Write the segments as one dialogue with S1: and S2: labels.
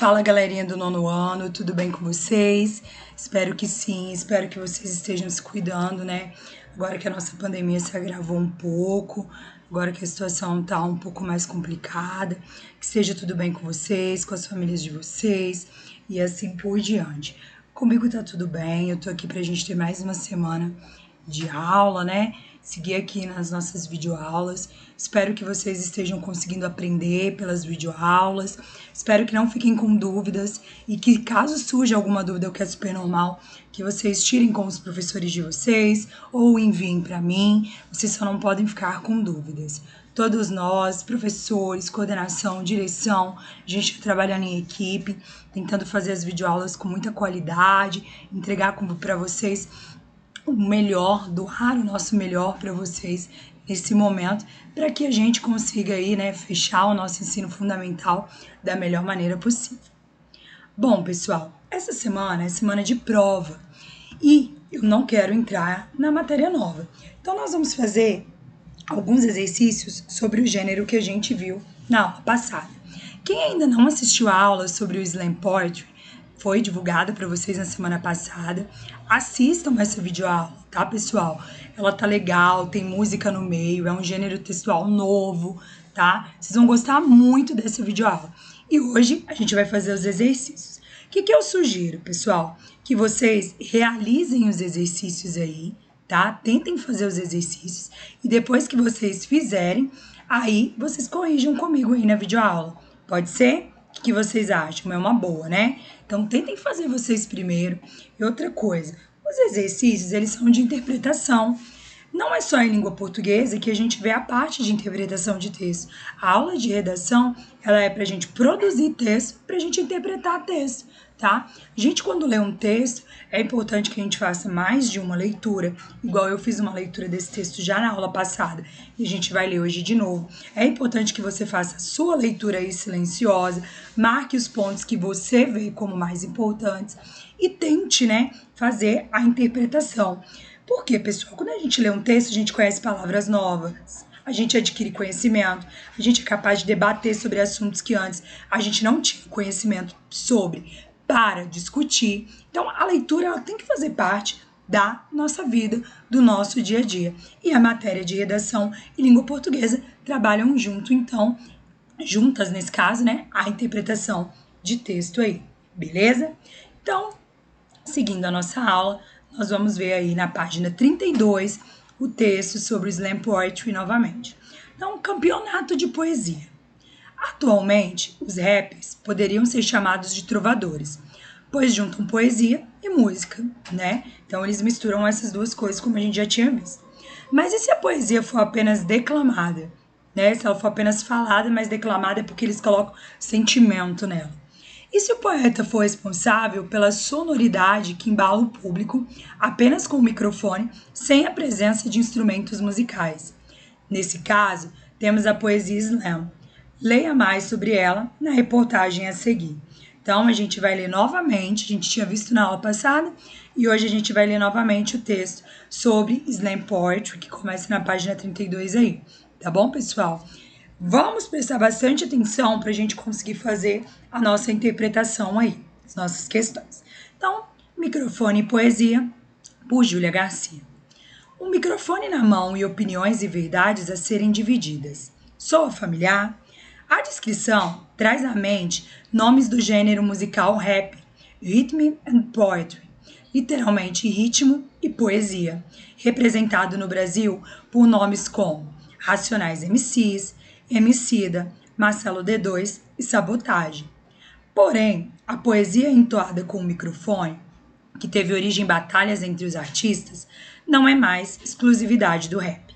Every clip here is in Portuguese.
S1: Fala, galerinha do nono ano, tudo bem com vocês? Espero que sim, espero que vocês estejam se cuidando, né? Agora que a nossa pandemia se agravou um pouco, agora que a situação tá um pouco mais complicada, que esteja tudo bem com vocês, com as famílias de vocês e assim por diante. Comigo tá tudo bem, eu tô aqui pra gente ter mais uma semana de aula, né? Seguir aqui nas nossas videoaulas. Espero que vocês estejam conseguindo aprender pelas videoaulas. Espero que não fiquem com dúvidas e que, caso surja alguma dúvida, o que é super normal, que vocês tirem com os professores de vocês ou enviem para mim. Vocês só não podem ficar com dúvidas. Todos nós, professores, coordenação, direção, a gente trabalhando em equipe, tentando fazer as videoaulas com muita qualidade, entregar para vocês o melhor, doar o nosso melhor para vocês nesse momento, para que a gente consiga aí, né, fechar o nosso ensino fundamental da melhor maneira possível. Bom, pessoal, essa semana é semana de prova e eu não quero entrar na matéria nova. Então nós vamos fazer alguns exercícios sobre o gênero que a gente viu na aula passada. Quem ainda não assistiu a aula sobre o Slam Poetry, foi divulgada para vocês na semana passada. Assistam essa videoaula, tá, pessoal? Ela tá legal, tem música no meio, é um gênero textual novo, tá? Vocês vão gostar muito dessa videoaula. E hoje a gente vai fazer os exercícios. O que eu sugiro, pessoal? Que vocês realizem os exercícios aí, tá? Tentem fazer os exercícios e depois que vocês fizerem, aí vocês corrijam comigo aí na videoaula. Pode ser? O que vocês acham? É uma boa, né? Então, tentem fazer vocês primeiro. E outra coisa, os exercícios, eles são de interpretação. Não é só em língua portuguesa que a gente vê a parte de interpretação de texto. A aula de redação, ela é para a gente produzir texto, para a gente interpretar texto, tá? A gente, quando lê um texto, é importante que a gente faça mais de uma leitura, igual eu fiz uma leitura desse texto já na aula passada, e a gente vai ler hoje de novo. É importante que você faça a sua leitura aí silenciosa, marque os pontos que você vê como mais importantes e tente, né, fazer a interpretação. Por quê, pessoal? Quando a gente lê um texto, a gente conhece palavras novas, a gente adquire conhecimento, a gente é capaz de debater sobre assuntos que antes a gente não tinha conhecimento sobre, para discutir. Então, a leitura ela tem que fazer parte da nossa vida, do nosso dia a dia. E a matéria de redação e língua portuguesa trabalham juntas nesse caso, né, a interpretação de texto aí, beleza? Então, seguindo a nossa aula, nós vamos ver aí na página 32 o texto sobre o Slam Poetry novamente. Então, campeonato de poesia. Atualmente, os rappers poderiam ser chamados de trovadores, pois juntam poesia e música, né? Então, eles misturam essas duas coisas, como a gente já tinha visto. Mas e se a poesia for apenas declamada? Né? Se ela for apenas falada, mas declamada é porque eles colocam sentimento nela. E se o poeta for responsável pela sonoridade que embala o público apenas com o microfone, sem a presença de instrumentos musicais? Nesse caso, temos a poesia slam. Leia mais sobre ela na reportagem a seguir. Então, a gente vai ler novamente, a gente tinha visto na aula passada, e hoje a gente vai ler novamente o texto sobre Slam Poetry, que começa na página 32 aí. Tá bom, pessoal? Vamos prestar bastante atenção para a gente conseguir fazer a nossa interpretação aí, as nossas questões. Então, microfone e poesia, por Júlia Garcia. Um microfone na mão e opiniões e verdades a serem divididas. Soa familiar? A descrição traz à mente nomes do gênero musical rap, Rhythm and Poetry, literalmente ritmo e poesia, representado no Brasil por nomes como Racionais MCs, Emicida, Marcelo D2 e Sabotagem. Porém, a poesia entoada com o microfone, que teve origem em batalhas entre os artistas, não é mais exclusividade do rap.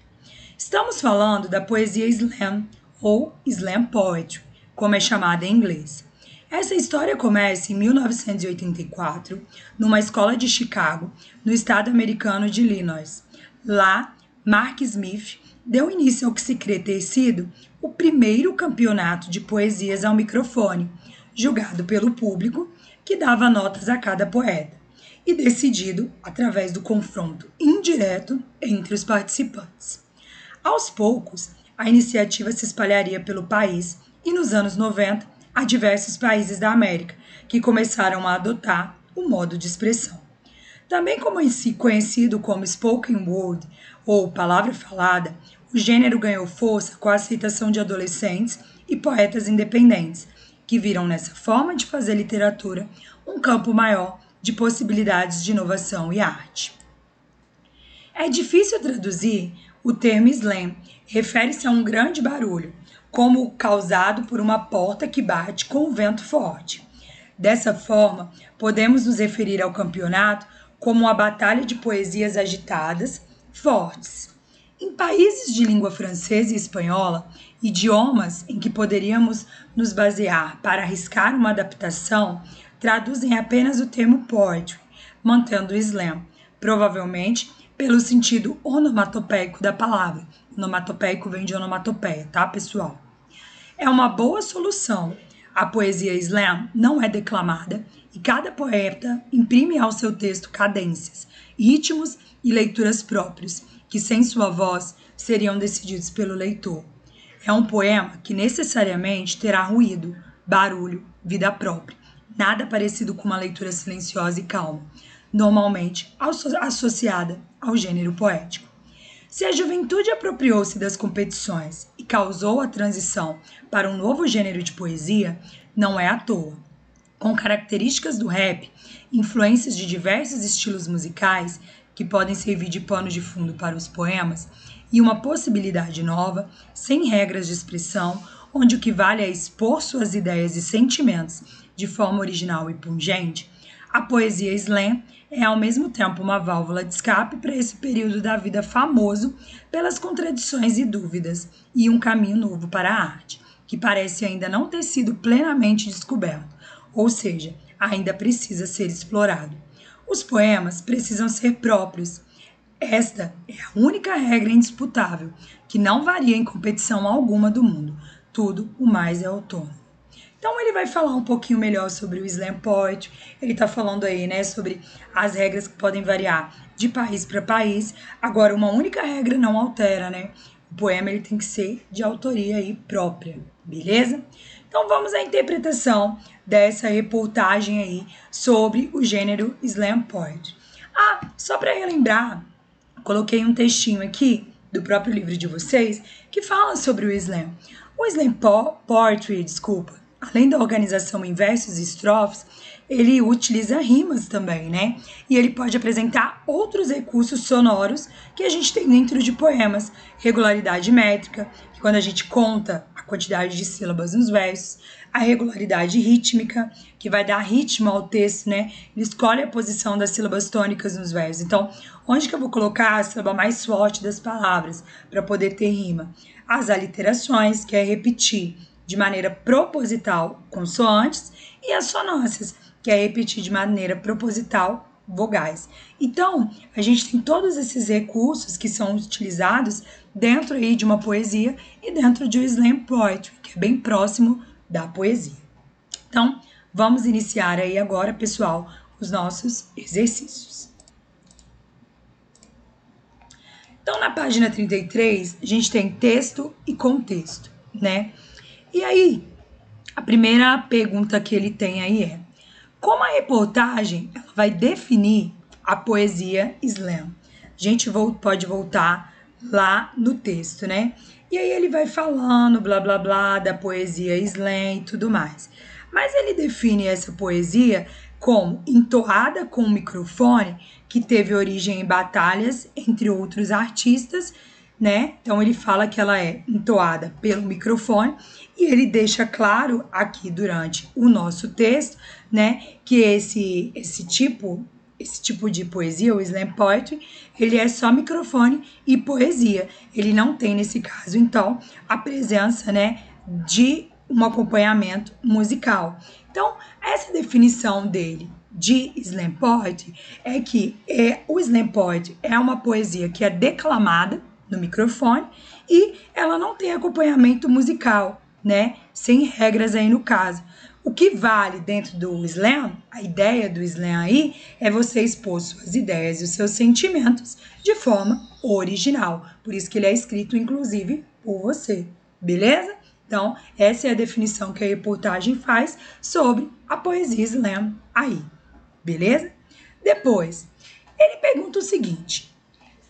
S1: Estamos falando da poesia slam ou slam poetry, como é chamada em inglês. Essa história começa em 1984, numa escola de Chicago, no estado americano de Illinois. Lá, Mark Smith deu início ao que se crê ter sido o primeiro campeonato de poesias ao microfone, julgado pelo público, que dava notas a cada poeta, e decidido através do confronto indireto entre os participantes. Aos poucos, a iniciativa se espalharia pelo país e, nos anos 90, a diversos países da América, que começaram a adotar o modo de expressão. Também conhecido como spoken word ou palavra falada, o gênero ganhou força com a aceitação de adolescentes e poetas independentes, que viram nessa forma de fazer literatura um campo maior de possibilidades de inovação e arte. É difícil traduzir o termo slam, refere-se a um grande barulho, como causado por uma porta que bate com um vento forte. Dessa forma, podemos nos referir ao campeonato como uma batalha de poesias agitadas, fortes. Em países de língua francesa e espanhola, idiomas em que poderíamos nos basear para arriscar uma adaptação, traduzem apenas o termo poetry, mantendo o slam, provavelmente pelo sentido onomatopeico da palavra. Onomatopeico vem de onomatopeia, tá, pessoal? É uma boa solução. A poesia slam não é declamada e cada poeta imprime ao seu texto cadências, ritmos e leituras próprios, que sem sua voz seriam decididos pelo leitor. É um poema que necessariamente terá ruído, barulho, vida própria, nada parecido com uma leitura silenciosa e calma, normalmente associada ao gênero poético. Se a juventude apropriou-se das competições e causou a transição para um novo gênero de poesia, não é à toa. Com características do rap, influências de diversos estilos musicais que podem servir de pano de fundo para os poemas, e uma possibilidade nova, sem regras de expressão, onde o que vale é expor suas ideias e sentimentos de forma original e pungente, a poesia slam é ao mesmo tempo uma válvula de escape para esse período da vida famoso pelas contradições e dúvidas e um caminho novo para a arte, que parece ainda não ter sido plenamente descoberto, ou seja, ainda precisa ser explorado. Os poemas precisam ser próprios. Esta é a única regra indisputável, que não varia em competição alguma do mundo. Tudo o mais é autônomo. Então ele vai falar um pouquinho melhor sobre o slam poetry, ele está falando aí, né, sobre as regras que podem variar de país para país. Agora, uma única regra não altera, né? O poema ele tem que ser de autoria aí própria, beleza? Então vamos à interpretação dessa reportagem aí sobre o gênero slam poetry. Ah, só para relembrar, coloquei um textinho aqui do próprio livro de vocês que fala sobre o slam. O slam poetry, além da organização em versos e estrofes, ele utiliza rimas também, né? E ele pode apresentar outros recursos sonoros que a gente tem dentro de poemas. Regularidade métrica, que quando a gente conta a quantidade de sílabas nos versos. A regularidade rítmica, que vai dar ritmo ao texto, né? Ele escolhe a posição das sílabas tônicas nos versos. Então, onde que eu vou colocar a sílaba mais forte das palavras para poder ter rima? As aliterações, que é repetir de maneira proposital consoantes, e as sonâncias, que é repetir de maneira proposital vogais. Então, a gente tem todos esses recursos que são utilizados dentro aí de uma poesia e dentro de um slam poetry, que é bem próximo da poesia. Então, vamos iniciar aí agora, pessoal, os nossos exercícios. Então, na página 33, a gente tem texto e contexto, né? E aí, a primeira pergunta que ele tem aí é: como a reportagem ela vai definir a poesia slam? A gente pode voltar lá no texto, né? E aí ele vai falando, blá, blá, blá, da poesia slam e tudo mais. Mas ele define essa poesia como entoada com um microfone que teve origem em batalhas entre outros artistas, né? Então ele fala que ela é entoada pelo microfone e ele deixa claro aqui durante o nosso texto, né, que esse tipo de poesia, o slam poetry, ele é só microfone e poesia. Ele não tem nesse caso, então, a presença, né, de um acompanhamento musical. Então, essa definição dele de slam poetry é que o slam poetry é uma poesia que é declamada no microfone e ela não tem acompanhamento musical, né? Sem regras aí no caso. O que vale dentro do slam, a ideia do slam aí, é você expor suas ideias e os seus sentimentos de forma original. Por isso que ele é escrito, inclusive, por você, beleza? Então, essa é a definição que a reportagem faz sobre a poesia slam aí, beleza? Depois, ele pergunta o seguinte: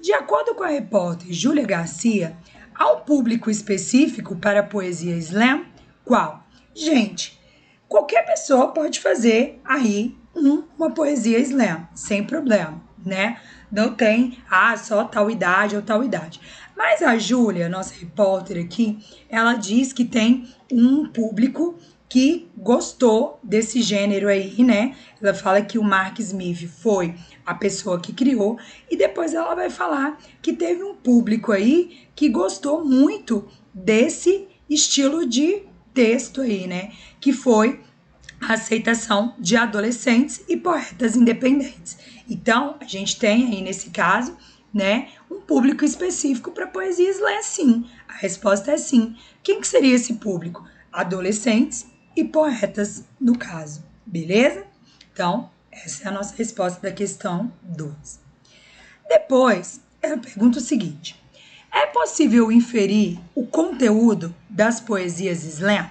S1: de acordo com a repórter Júlia Garcia, há um público específico para a poesia slam? Qual? Gente, qualquer pessoa pode fazer aí uma poesia slam, sem problema, né? Não tem, só tal idade ou tal idade. Mas a Júlia, nossa repórter aqui, ela diz que tem um público que gostou desse gênero aí, né? Ela fala que o Mark Smith foi a pessoa que criou e depois ela vai falar que teve um público aí que gostou muito desse estilo de texto aí, né? Que foi a aceitação de adolescentes e poetas independentes. Então, a gente tem aí nesse caso, né, um público específico para poesia slam, sim. A resposta é sim. Quem que seria esse público? Adolescentes e poetas, no caso. Beleza? Então, essa é a nossa resposta da questão 2. Depois, ela pergunta o seguinte: é possível inferir o conteúdo das poesias slam?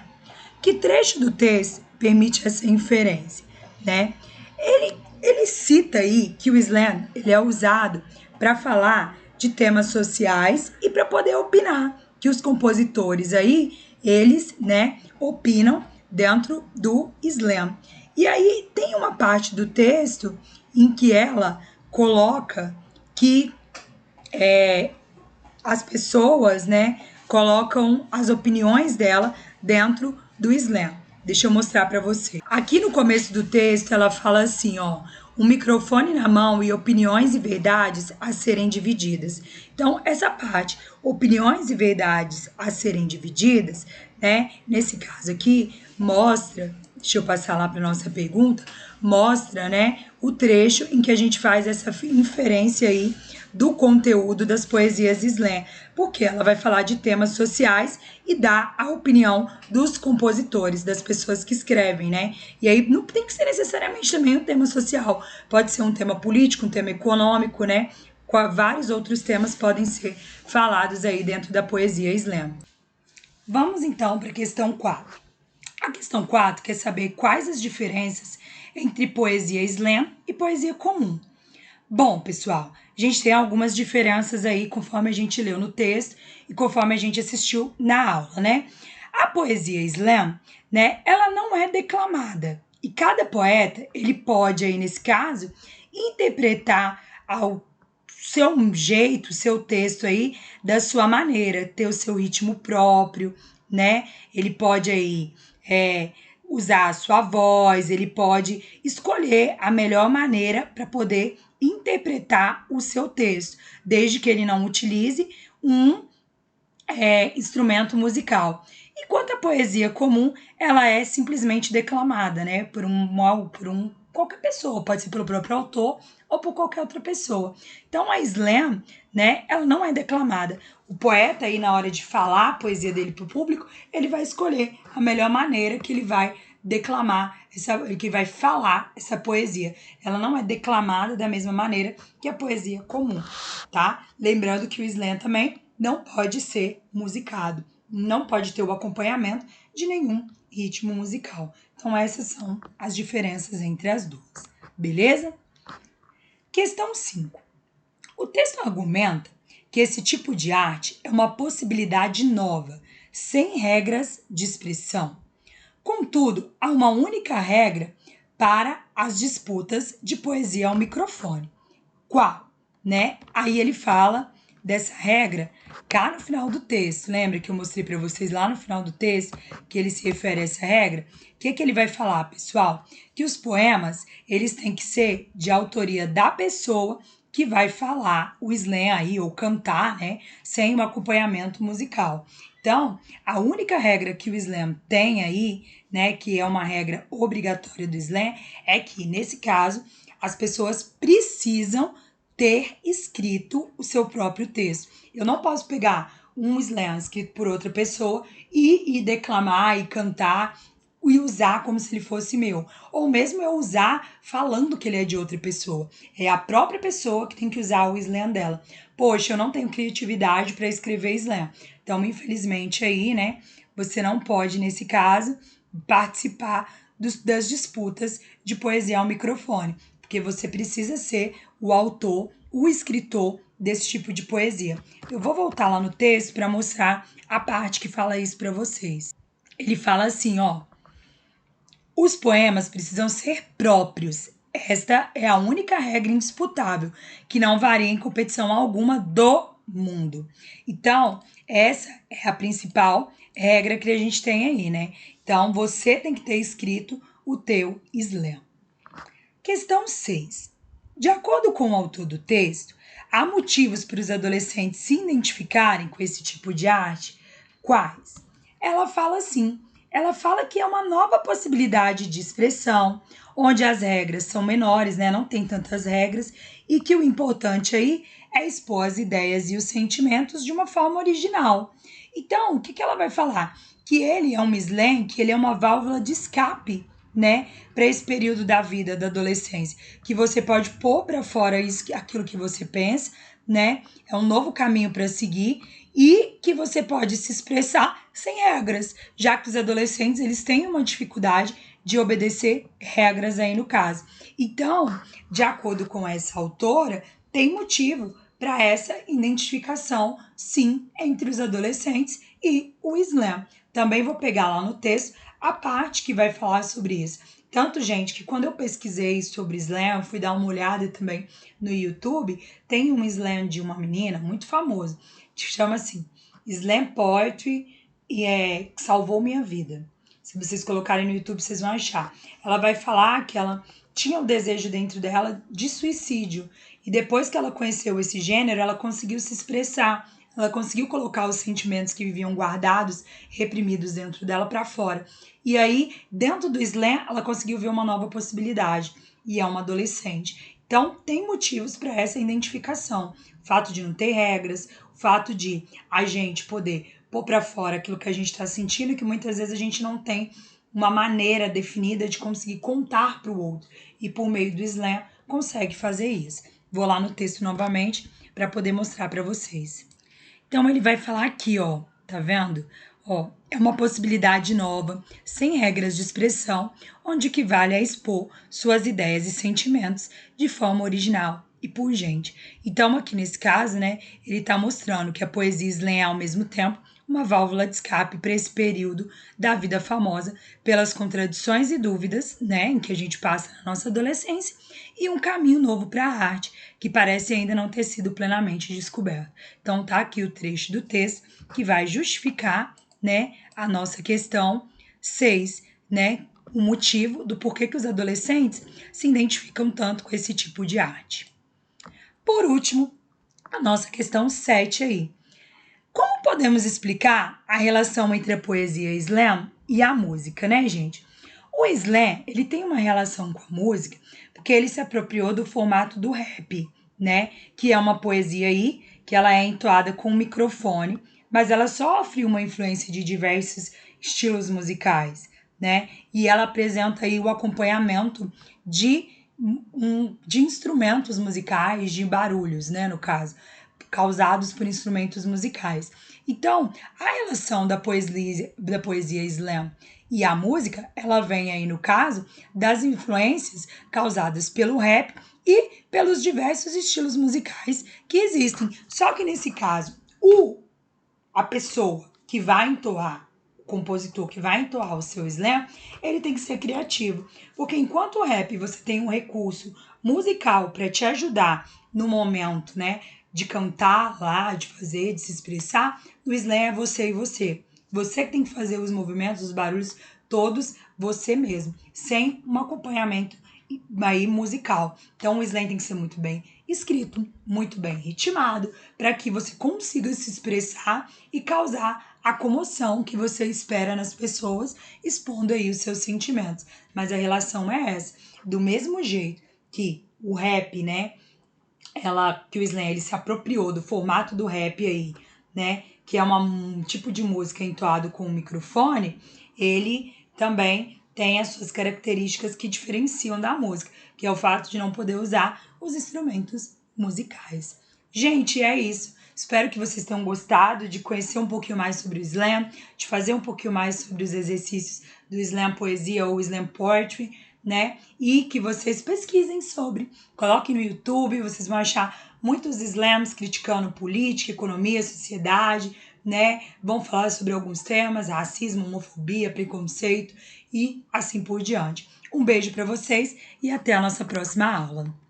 S1: Que trecho do texto permite essa inferência, né? Ele cita aí que o slam ele é usado para falar de temas sociais e para poder opinar, que os compositores aí, eles, né, opinam dentro do slam. E aí tem uma parte do texto em que ela coloca que as pessoas, né, colocam as opiniões dela dentro do slam. Deixa eu mostrar para você. Aqui no começo do texto ela fala assim, ó: um microfone na mão e opiniões e verdades a serem divididas. Então, essa parte, opiniões e verdades a serem divididas, né, nesse caso aqui, mostra, deixa eu passar lá para nossa pergunta, mostra, né, o trecho em que a gente faz essa inferência aí do conteúdo das poesias slam, porque ela vai falar de temas sociais e dá a opinião dos compositores, das pessoas que escrevem, né? E aí não tem que ser necessariamente também um tema social, pode ser um tema político, um tema econômico, né? Vários outros temas podem ser falados aí dentro da poesia slam. Vamos então para a questão 4. A questão 4 quer saber quais as diferenças entre poesia slam e poesia comum. Bom, pessoal, a gente tem algumas diferenças aí conforme a gente leu no texto e conforme a gente assistiu na aula, né? A poesia slam, né, ela não é declamada. E cada poeta, ele pode aí nesse caso interpretar ao seu jeito, seu texto aí da sua maneira, ter o seu ritmo próprio, né? Ele pode aí usar a sua voz, ele pode escolher a melhor maneira para poder interpretar o seu texto, desde que ele não utilize um instrumento musical. Enquanto a poesia comum, ela é simplesmente declamada, né, por qualquer pessoa, pode ser pelo próprio autor ou por qualquer outra pessoa. Então a slam, né, ela não é declamada. O poeta aí na hora de falar a poesia dele para o público, ele vai escolher a melhor maneira que ele vai declamar, que vai falar essa poesia. Ela não é declamada da mesma maneira que a poesia comum, tá? Lembrando que o slam também não pode ser musicado, não pode ter o acompanhamento de nenhum ritmo musical. Então essas são as diferenças entre as duas, beleza? Questão 5. O texto argumenta que esse tipo de arte é uma possibilidade nova, sem regras de expressão. Contudo, há uma única regra para as disputas de poesia ao microfone. Qual? Né? Aí ele fala dessa regra cá no final do texto. Lembra que eu mostrei para vocês lá no final do texto que ele se refere a essa regra? O que ele vai falar, pessoal? Que os poemas, eles têm que ser de autoria da pessoa que vai falar o slam aí, ou cantar, né? Sem um acompanhamento musical. Então, a única regra que o slam tem aí, né, que é uma regra obrigatória do slam, é que, nesse caso, as pessoas precisam ter escrito o seu próprio texto. Eu não posso pegar um slam escrito por outra pessoa e declamar e cantar e usar como se ele fosse meu. Ou mesmo eu usar falando que ele é de outra pessoa. É a própria pessoa que tem que usar o slam dela. Poxa, eu não tenho criatividade para escrever slam. Então, infelizmente, aí, né, você não pode, nesse caso, participar das disputas de poesia ao microfone, porque você precisa ser o autor, o escritor desse tipo de poesia. Eu vou voltar lá no texto para mostrar a parte que fala isso para vocês. Ele fala assim, ó: os poemas precisam ser próprios. Esta é a única regra indisputável, que não varia em competição alguma do mundo. Então, essa é a principal regra que a gente tem aí, né? Então, você tem que ter escrito o teu slam. Questão 6. De acordo com o autor do texto, há motivos para os adolescentes se identificarem com esse tipo de arte? Quais? Ela fala assim, ela fala que é uma nova possibilidade de expressão, onde as regras são menores, né? Não tem tantas regras, e que o importante aí é expor as ideias e os sentimentos de uma forma original. Então, o que ela vai falar? Que ele é um slam, que ele é uma válvula de escape, né, para esse período da vida, da adolescência, que você pode pôr para fora aquilo que você pensa, né? É um novo caminho para seguir e que você pode se expressar sem regras, já que os adolescentes eles têm uma dificuldade de obedecer regras aí no caso. Então, de acordo com essa autora, tem motivo para essa identificação, sim, entre os adolescentes e o slam. Também vou pegar lá no texto a parte que vai falar sobre isso. Tanto, gente, que quando eu pesquisei sobre slam, fui dar uma olhada também no YouTube, tem um slam de uma menina muito famosa, que chama assim, Slam Poetry, e que salvou minha vida. Se vocês colocarem no YouTube, vocês vão achar. Ela vai falar que ela tinha o desejo dentro dela de suicídio, e depois que ela conheceu esse gênero, ela conseguiu se expressar, ela conseguiu colocar os sentimentos que viviam guardados, reprimidos dentro dela para fora. E aí, dentro do slam, ela conseguiu ver uma nova possibilidade. E é uma adolescente. Então, tem motivos para essa identificação. O fato de não ter regras, o fato de a gente poder pôr para fora aquilo que a gente está sentindo, que muitas vezes a gente não tem uma maneira definida de conseguir contar para o outro. E por meio do slam, consegue fazer isso. Vou lá no texto novamente para poder mostrar para vocês. Então ele vai falar aqui, ó, tá vendo? Ó, é uma possibilidade nova, sem regras de expressão, onde o que vale é expor suas ideias e sentimentos de forma original e pungente. Então aqui nesse caso, né, ele tá mostrando que a poesia slam é ao mesmo tempo uma válvula de escape para esse período da vida famosa, pelas contradições e dúvidas, né, em que a gente passa na nossa adolescência, e um caminho novo para a arte, que parece ainda não ter sido plenamente descoberto. Então tá aqui o trecho do texto que vai justificar, né, a nossa questão 6, né, o motivo do porquê que os adolescentes se identificam tanto com esse tipo de arte. Por último, a nossa questão 7 aí. Como podemos explicar a relação entre a poesia slam e a música, né, gente? O slam, ele tem uma relação com a música porque ele se apropriou do formato do rap, né? Que é uma poesia aí, que ela é entoada com um microfone, mas ela sofre uma influência de diversos estilos musicais, né? E ela apresenta aí o acompanhamento de instrumentos musicais, de barulhos, né, no caso, causados por instrumentos musicais. Então, a relação da poesia slam e a música, ela vem aí no caso das influências causadas pelo rap e pelos diversos estilos musicais que existem. Só que nesse caso, a pessoa que vai entoar, o compositor que vai entoar o seu slam, ele tem que ser criativo. Porque enquanto o rap você tem um recurso musical para te ajudar no momento, né, de cantar lá, de fazer, de se expressar, no slam é você e você. Você que tem que fazer os movimentos, os barulhos, todos você mesmo, sem um acompanhamento aí musical. Então o slam tem que ser muito bem escrito, muito bem ritmado, para que você consiga se expressar e causar a comoção que você espera nas pessoas, expondo aí os seus sentimentos. Mas a relação é essa. Do mesmo jeito que o rap, né, que o slam ele se apropriou do formato do rap aí, né, que é um tipo de música entoado com um microfone, ele também tem as suas características que diferenciam da música, que é o fato de não poder usar os instrumentos musicais. Gente, é isso. Espero que vocês tenham gostado de conhecer um pouquinho mais sobre o slam, de fazer um pouquinho mais sobre os exercícios do slam poesia ou slam poetry, né? E que vocês pesquisem sobre. Coloquem no YouTube, vocês vão achar muitos slams criticando política, economia, sociedade, né? Vão falar sobre alguns temas, racismo, homofobia, preconceito e assim por diante. Um beijo para vocês e até a nossa próxima aula.